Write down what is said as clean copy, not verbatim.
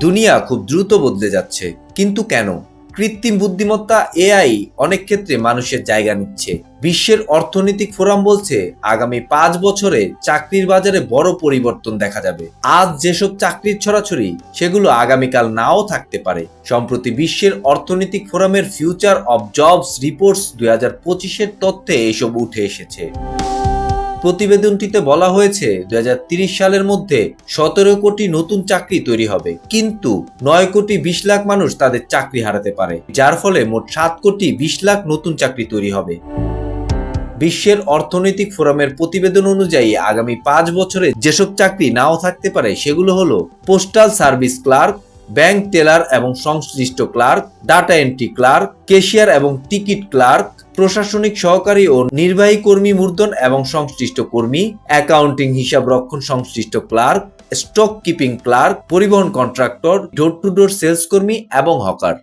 দুনিয়া খুব দ্রুত বদলে যাচ্ছে, কিন্তু কেন? কৃত্রিম বুদ্ধিমত্তা এআই অনেক ক্ষেত্রে মানুষের জায়গা নিচ্ছে। বিশ্বের অর্থনৈতিক ফোরাম বলছে আগামী 5 বছরে চাকরির বাজারে বড় পরিবর্তন দেখা যাবে। আজ যেসব চাকরির ছড়াছড়ি, সেগুলো আগামীকাল নাও থাকতে পারে। সম্প্রতি বিশ্বের অর্থনৈতিক ফোরামের ফিউচার অব জবস রিপোর্টস 2025-এর তথ্যে এসব উঠে এসেছে। প্রতিবেদনটিতে বলা হয়েছে 2030 সালের মধ্যে 17 কোটি নতুন চাকরি তৈরি হবে, কিন্তু 9 কোটি 20 লাখ মানুষ তাদের চাকরি হারাতে পারে, যার ফলে মোট 7 কোটি 20 লাখ নতুন চাকরি তৈরি হবে। বিশ্বের অর্থনৈতিক ফোরামের প্রতিবেদন অনুযায়ী আগামী 5 বছরে যেসব চাকরি নাও থাকতে পারে সেগুলো হলো postal service clerk, bank teller এবং সংশ্লিষ্ট clerk, data entry clerk, cashier এবং টিকিট ক্লার্ক, প্রশাসনিক সহকারী ও নির্বাহী কর্মী মুদ্রণ এবং সংশ্লিষ্ট কর্মী, অ্যাকাউন্টিং হিসাব রক্ষণ সংশ্লিষ্ট ক্লার্ক, স্টক কিপিং ক্লার্ক, পরিবহন contractor, door to door sales কর্মী এবং হকার।